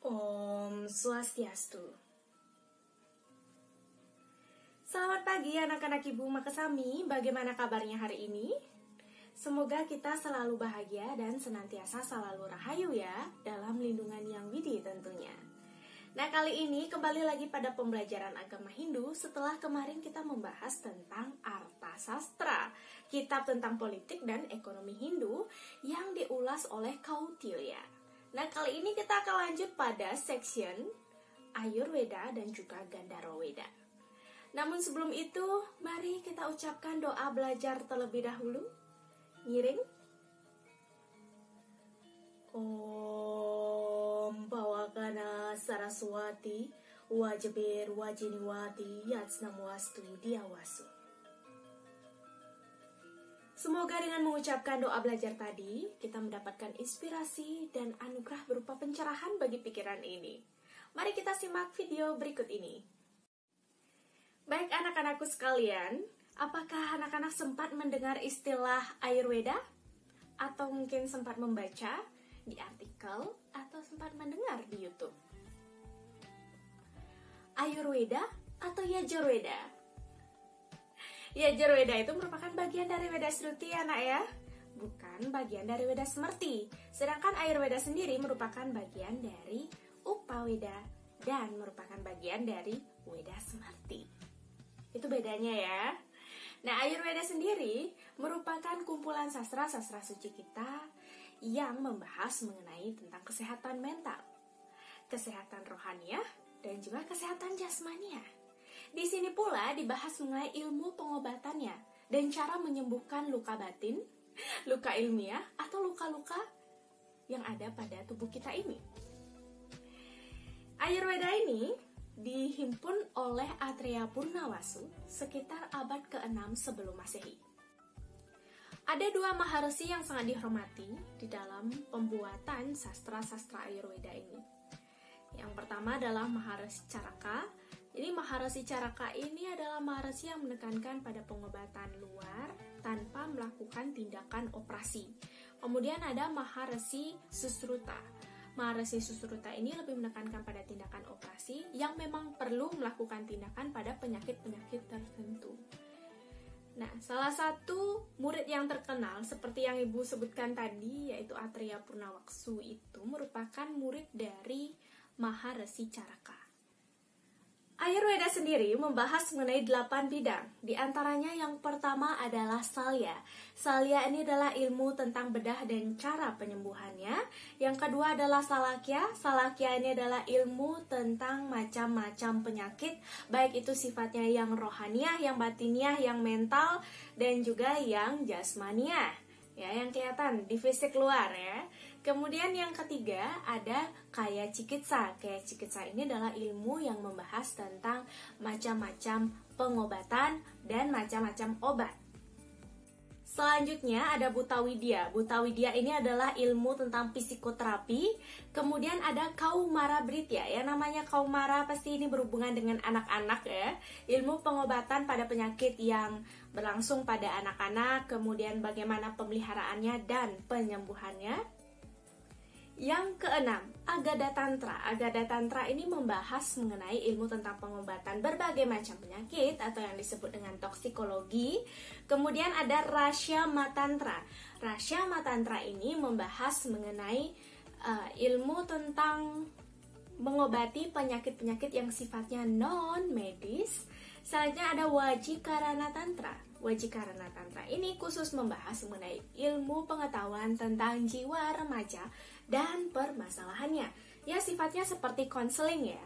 Om Swastiastu. Selamat pagi anak-anak Ibu Makasami, bagaimana kabarnya hari ini? Semoga kita selalu bahagia dan senantiasa selalu rahayu ya, dalam lindungan yang widi tentunya. Nah, kali ini kembali lagi pada pembelajaran agama Hindu setelah kemarin kita membahas tentang Arta Sastra, kitab tentang politik dan ekonomi Hindu yang diulas oleh Kautilya. Nah, kali ini kita akan lanjut pada section Ayurveda dan juga Gandharvaveda. Namun sebelum itu, mari kita ucapkan doa belajar terlebih dahulu. Ngiring. Om Bawakana Saraswati Wajabir Wajiniwati Yatsnamuastu Diawasu. Semoga dengan mengucapkan doa belajar tadi, kita mendapatkan inspirasi dan anugerah berupa pencerahan bagi pikiran ini. Mari kita simak video berikut ini. Baik anak-anakku sekalian, apakah anak-anak sempat mendengar istilah Ayurveda? Atau mungkin sempat membaca di artikel atau sempat mendengar di YouTube? Ayurveda atau Yajurveda? Yajurveda itu merupakan bagian dari Weda Sruti ya nak ya, bukan bagian dari Weda Smerti. Sedangkan Ayurveda sendiri merupakan bagian dari Upaveda dan merupakan bagian dari Weda Smerti. Itu bedanya ya. Nah, Ayurveda sendiri merupakan kumpulan sastra-sastra suci kita yang membahas mengenai tentang kesehatan mental, kesehatan rohaniah, dan juga kesehatan jasmaniah. Di sini pula dibahas mengenai ilmu pengobatannya dan cara menyembuhkan luka batin, luka ilmiah, atau luka-luka yang ada pada tubuh kita ini. Ayurveda ini dihimpun oleh Atreya Purnawasu sekitar abad ke-6 sebelum Masehi. Ada dua maharsi yang sangat dihormati di dalam pembuatan sastra-sastra Ayurveda ini. Yang pertama adalah Maharsi Caraka. Jadi Maharsi Caraka ini adalah maharsi yang menekankan pada pengobatan luar tanpa melakukan tindakan operasi. Kemudian ada Maharsi Susruta. Maharsi Susruta ini lebih menekankan pada tindakan operasi yang memang perlu melakukan tindakan pada penyakit-penyakit tertentu. Nah, salah satu murid yang terkenal seperti yang Ibu sebutkan tadi, yaitu Atreya Purnawasu, itu merupakan murid dari Maharsi Caraka. Ayurveda sendiri membahas mengenai 8 bidang. Di antaranya yang pertama adalah Salya. Salya ini adalah ilmu tentang bedah dan cara penyembuhannya. Yang kedua adalah Salakya. Salakya ini adalah ilmu tentang macam-macam penyakit, baik itu sifatnya yang rohaniah, yang batiniah, yang mental, dan juga yang jasmaniah. Ya, yang kelihatan di fisik luar ya. Kemudian yang ketiga ada Kaya Cikitsa. Kaya Cikitsa ini adalah ilmu yang membahas tentang macam-macam pengobatan dan macam-macam obat. Selanjutnya ada Bhuta Widya. Bhuta Widya ini adalah ilmu tentang psikoterapi. Kemudian ada Kaumara Britya. Ya, namanya Kaumara pasti ini berhubungan dengan anak-anak ya. Ilmu pengobatan pada penyakit yang berlangsung pada anak-anak, kemudian bagaimana pemeliharaannya dan penyembuhannya. Yang keenam, Agada Tantra. Agada Tantra ini membahas mengenai ilmu tentang pengobatan berbagai macam penyakit atau yang disebut dengan toksikologi. Kemudian ada Rashyama Tantra. Rashyama Tantra ini membahas mengenai ilmu tentang mengobati penyakit-penyakit yang sifatnya non-medis. Selanjutnya ada Wajikarana Tantra. Wajikarana Tantra ini khusus membahas mengenai ilmu pengetahuan tentang jiwa remaja dan permasalahannya. Ya, sifatnya seperti konseling ya,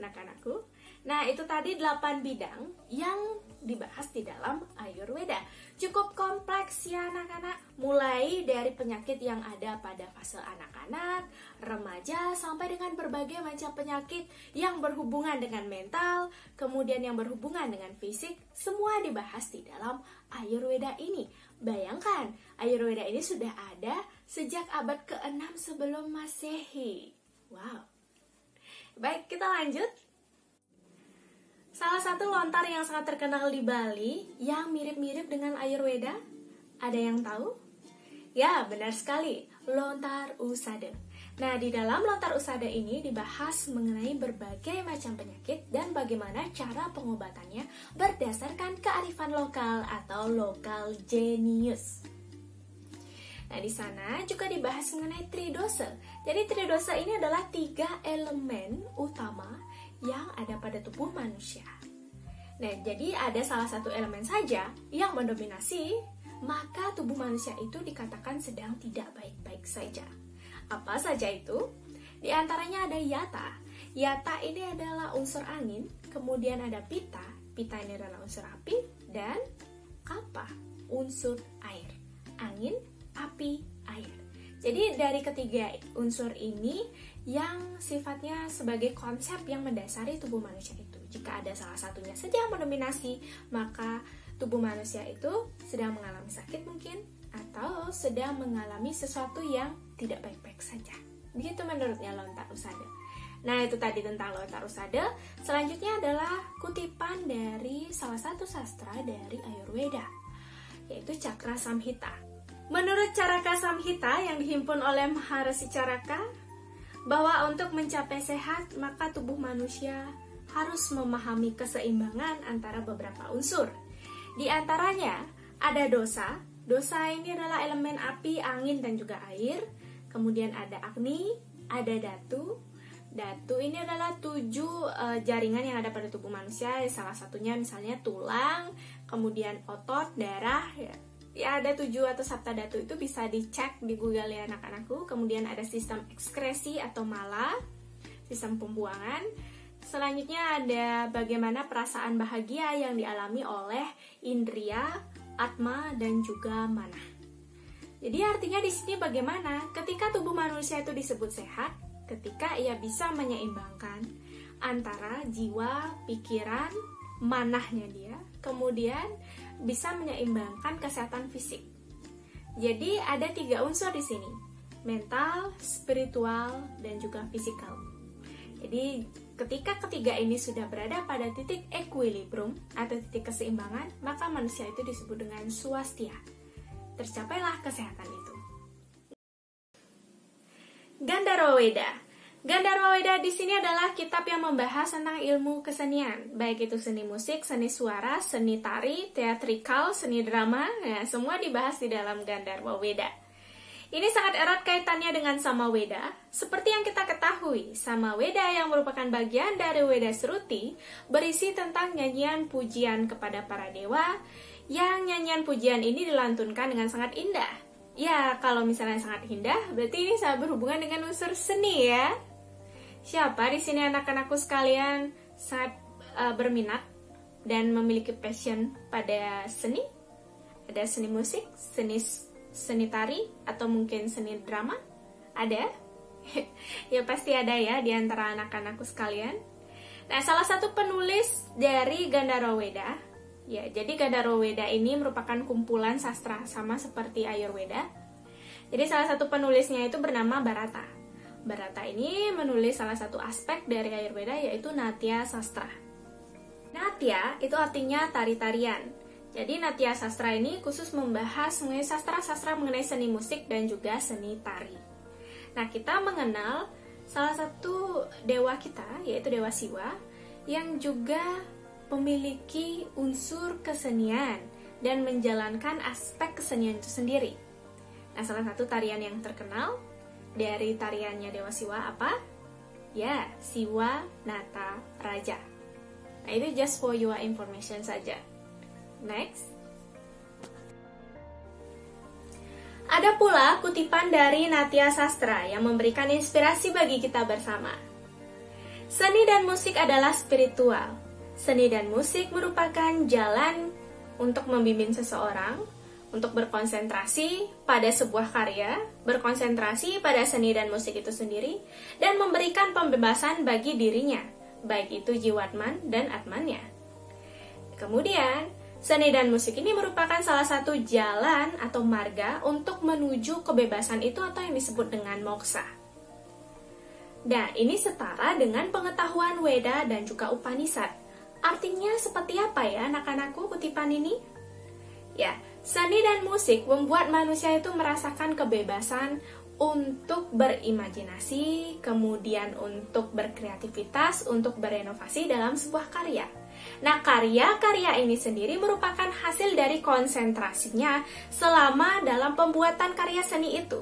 anak-anakku. Nah, itu tadi 8 bidang yang dibahas di dalam Ayurveda. Cukup kompleks ya anak-anak, mulai dari penyakit yang ada pada fase anak-anak, remaja, sampai dengan berbagai macam penyakit yang berhubungan dengan mental, kemudian yang berhubungan dengan fisik, semua dibahas di dalam Ayurveda ini. Bayangkan, Ayurveda ini sudah ada sejak abad ke-6 sebelum Masehi. Wow. Baik, kita lanjut. Salah satu lontar yang sangat terkenal di Bali yang mirip-mirip dengan Ayurveda, ada yang tahu? Ya, benar sekali. lontar usada. Nah, di dalam lontar usada ini dibahas mengenai berbagai macam penyakit dan bagaimana cara pengobatannya berdasarkan kearifan lokal atau lokal genius. Nah, di sana juga dibahas mengenai tridose. Jadi tridose ini adalah 3 elemen utama yang ada pada tubuh manusia. Nah, jadi ada salah satu elemen saja yang mendominasi, maka tubuh manusia itu dikatakan sedang tidak baik-baik saja. Apa saja itu? Di antaranya ada yata. Yata ini adalah unsur angin, kemudian ada pita. Pita ini adalah unsur api, dan kapha, unsur air. Angin, api, air. Jadi dari ketiga unsur ini yang sifatnya sebagai konsep yang mendasari tubuh manusia itu. Jika ada salah satunya saja yang mendominasi, maka tubuh manusia itu sedang mengalami sakit mungkin, atau sedang mengalami sesuatu yang tidak baik-baik saja. Begitu menurutnya lontar usada. Nah, itu tadi tentang lontar usada. Selanjutnya adalah kutipan dari salah satu sastra dari Ayurveda, yaitu Cakra Samhita. Menurut Caraka Samhita yang dihimpun oleh Maharshi Caraka, bahwa untuk mencapai sehat, maka tubuh manusia harus memahami keseimbangan antara beberapa unsur. Di antaranya ada dosa. Dosa ini adalah elemen api, angin, dan juga air. Kemudian ada agni, ada datu. Datu ini adalah 7 jaringan yang ada pada tubuh manusia. Salah satunya misalnya tulang, kemudian otot, darah. Ya ada 7 atau sabta datu, itu bisa dicek di Google ya anak-anakku. Kemudian ada sistem ekskresi atau mala, sistem pembuangan. Selanjutnya ada bagaimana perasaan bahagia yang dialami oleh indria, atma, dan juga mana. Jadi artinya di sini bagaimana ketika tubuh manusia itu disebut sehat, ketika ia bisa menyeimbangkan antara jiwa, pikiran, manahnya dia, kemudian bisa menyeimbangkan kesehatan fisik. Jadi ada 3 unsur di sini, mental, spiritual, dan juga fisikal. Jadi ketika ketiga ini sudah berada pada titik equilibrium atau titik keseimbangan, maka manusia itu disebut dengan swastia. Tercapailah kesehatan itu. Gandharva Veda. Gandharva Veda di sini adalah kitab yang membahas tentang ilmu kesenian, baik itu seni musik, seni suara, seni tari, teatrikal, seni drama, nah, semua dibahas di dalam Gandharva Veda. Ini sangat erat kaitannya dengan Samaveda. Seperti yang kita ketahui, Samaveda yang merupakan bagian dari Weda Sruti berisi tentang nyanyian pujian kepada para dewa, yang nyanyian pujian ini dilantunkan dengan sangat indah. Ya, kalau misalnya sangat indah, berarti ini sangat berhubungan dengan unsur seni ya. Siapa di sini anak-anakku sekalian sangat berminat dan memiliki passion pada seni? Ada seni musik, seni tari, atau mungkin seni drama? Ada? Ya pasti ada ya di antara anak-anakku sekalian. Nah, salah satu penulis dari Gandharva Veda, ya, jadi Gandharva Veda ini merupakan kumpulan sastra sama seperti Ayurveda. Jadi salah satu penulisnya itu bernama Bharata. Bharata ini menulis salah satu aspek dari Ayurveda, yaitu Natya Sastra. Natya itu artinya tari-tarian. Jadi Natya Sastra ini khusus membahas mengenai sastra-sastra mengenai seni musik dan juga seni tari. Nah, kita mengenal salah satu dewa kita, yaitu Dewa Siwa, yang juga memiliki unsur kesenian dan menjalankan aspek kesenian itu sendiri. Nah, salah satu tarian yang terkenal dari tariannya Dewa Siwa apa? Ya, Siwa Nata Raja. Nah, itu just for your information saja. Next. Ada pula kutipan dari Natya Sastra yang memberikan inspirasi bagi kita bersama. Seni dan musik adalah spiritual. Seni dan musik merupakan jalan untuk membimbing seseorang untuk berkonsentrasi pada sebuah karya, berkonsentrasi pada seni dan musik itu sendiri, dan memberikan pembebasan bagi dirinya, baik itu jiwatman dan atmannya. Kemudian, seni dan musik ini merupakan salah satu jalan atau marga untuk menuju kebebasan itu atau yang disebut dengan moksha. Nah, ini setara dengan pengetahuan Weda dan juga Upanishad. Artinya seperti apa ya anak-anakku kutipan ini? Ya, seni dan musik membuat manusia itu merasakan kebebasan untuk berimajinasi, kemudian untuk berkreativitas, untuk berinovasi dalam sebuah karya. Nah, karya-karya ini sendiri merupakan hasil dari konsentrasinya selama dalam pembuatan karya seni itu.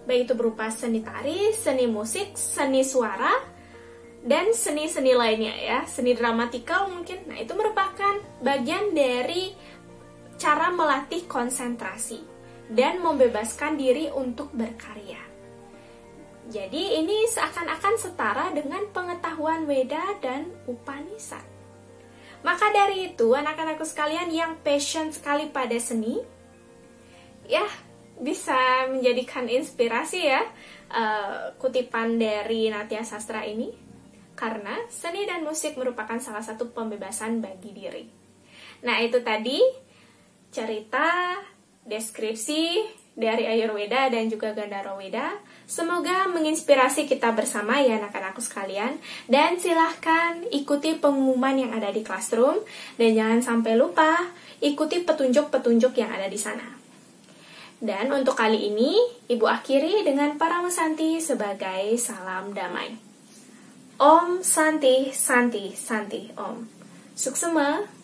Baik itu berupa seni tari, seni musik, seni suara, dan seni-seni lainnya ya, seni dramatikal mungkin. Nah, itu merupakan bagian dari cara melatih konsentrasi dan membebaskan diri untuk berkarya. Jadi ini seakan-akan setara dengan pengetahuan Weda dan Upanishad. Maka dari itu, anak-anakku sekalian yang passion sekali pada seni, ya bisa menjadikan inspirasi ya kutipan dari Natya Sastra ini, karena seni dan musik merupakan salah satu pembebasan bagi diri. Nah, itu tadi cerita, deskripsi dari Ayurveda dan juga Gandhara Weda. Semoga menginspirasi kita bersama ya anak-anakku sekalian. Dan silahkan ikuti pengumuman yang ada di Classroom. Dan jangan sampai lupa ikuti petunjuk-petunjuk yang ada di sana. Dan untuk kali ini, Ibu akhiri dengan Parama Santi sebagai salam damai. Om Santi Santi Santi Om. Suksema.